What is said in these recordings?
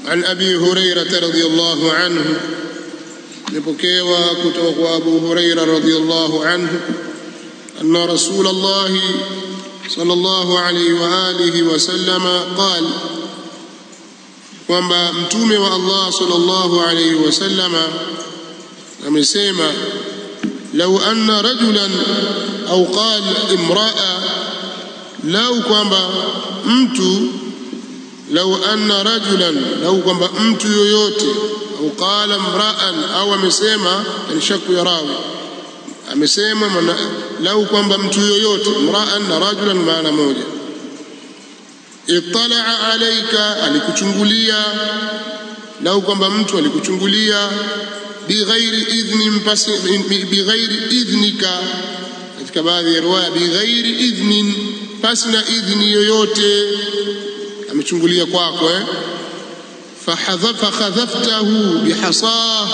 عن أبي هريرة رضي الله عنه لبكيوا كتوك أبو هريرة رضي الله عنه أن رسول الله صلى الله عليه وآله وسلم قال kwamba mtume wa Allah sallallahu alayhi wasallam amesema law anna rajulan au qala imra'a law kwamba mtu law anna rajulan law kwamba mtu yoyote au qala imra'an au amesema alishaku ya rawi amesema law kwamba mtu yoyote imra'an na rajulan maana moja ittala'a alayka alikuchungulia lau kwamba mtu alikuchungulia bighairi idhnika katika baadhi ya riwaya bighairi idhnin pasina idhni yoyote amechungulia kwako fakhadhaftahu bihasah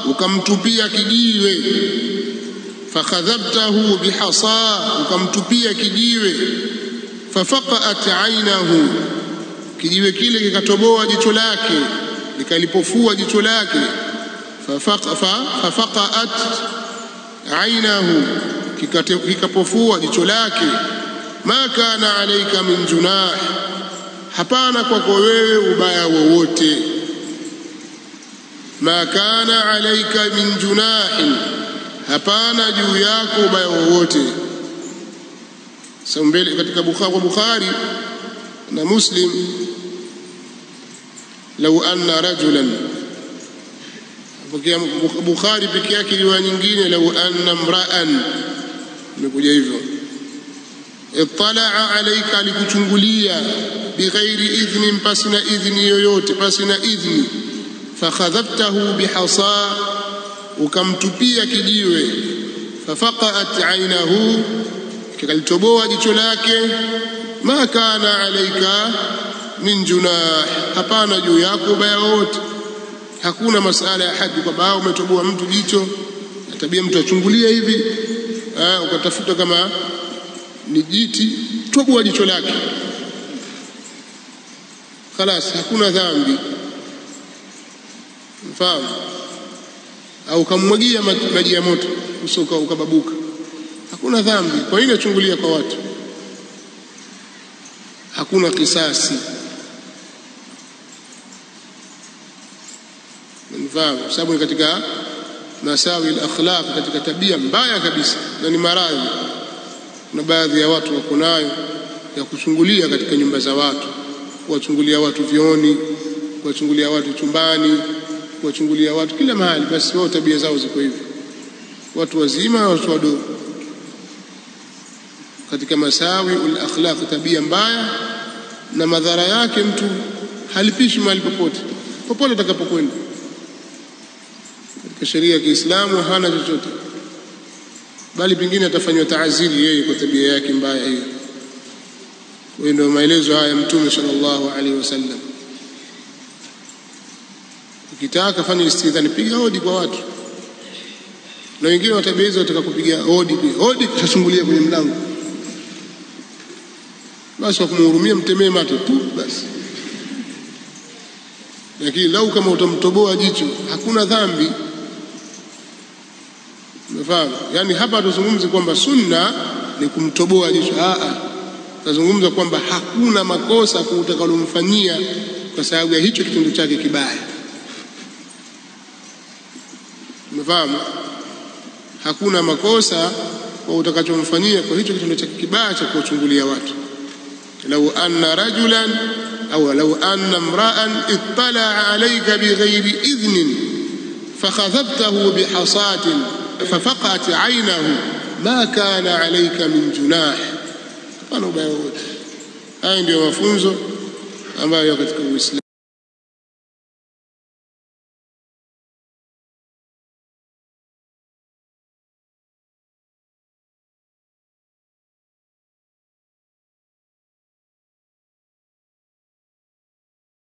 ukamtupia kijiwe fakhadhabtahu bihasah ukamtupia kijiwe fafaqat aynahu kijiwe kile kikatoboa jicho lake likalipofua jicho lake fafaqat aynahu kikapofua jicho lake ma kana alayka min junah hapana kwako wewe ubaya wowote ma kana alayka min junah hapana juu yako ubaya wowote mbele katika Bukhari na Muslim law anna rajulan Bukhari pekee yake riwaya nyingine law anna imra'an imekuja hivyo ittala'a alayka alikuchungulia bighairi idhnin pasina idhni yoyote pasina idhni fakhadhabtahu bihasa ukamtupia kijiwe fafaqat aynahu kikalitoboa jicho lake ma kana alayka min junah hapana juu yako baya wote hakuna masala ya haji kwamba umetoboa mtu jicho na tabia mtu achungulia hivi ukatafuta kama ni jiti toboa jicho lake خلاص hakuna dhambi mfahamu au kamwagia maji ya moto usoka ukababuka hakuna dhambi kwa nini achungulia kwa watu hakuna kisasi mfahamu sababu katika masawi al-akhlaq katika tabia mbaya kabisa na ni maradhi na baadhi ya watu wako nayo ya kuchungulia katika nyumba za watu kuwachungulia watu vioni kuwachungulia watu chumbani kuwachungulia watu kila mahali basi wao tabia zao ziko hivyo watu wazima watu wadogo katika masawi al-akhlaq tabia mbaya na madhara yake mtu halipishi mahali popote atakapokwenda katika sheria ya Kiislamu hana chochote bali pengine atafanywa taaziri yeye kwa tabia yake mbaya hiyo kwa ndio maelezo haya Mtume sallallahu alaihi wasallam ukitaka fanya istidhani piga hodi kwa watu na wengine watabia hizo wataka kupiga hodi kashungulia kwenye mlango basi wakumhurumia mtemee mate tu basi lakini lau kama utamtoboa jicho hakuna dhambi umefahamu yani hapa tuzungumze kwamba sunna ni kumtoboa jicho tazungumza kwamba hakuna makosa utakalomfanyia kwa sababu ya hicho kitendo chake kibaya umefahamu hakuna makosa kwa utakachomfanyia kwa hicho kitendo chake kibaya cha kuchungulia watu law anna rajulan au law anna imra'an ittala'a alayka bighairi idhnin fakhadhabtahu bihasatin fafaqat 'aynahu ma kana alayka min junah kana ubaya wote haya ndio mafunzo ambayo katika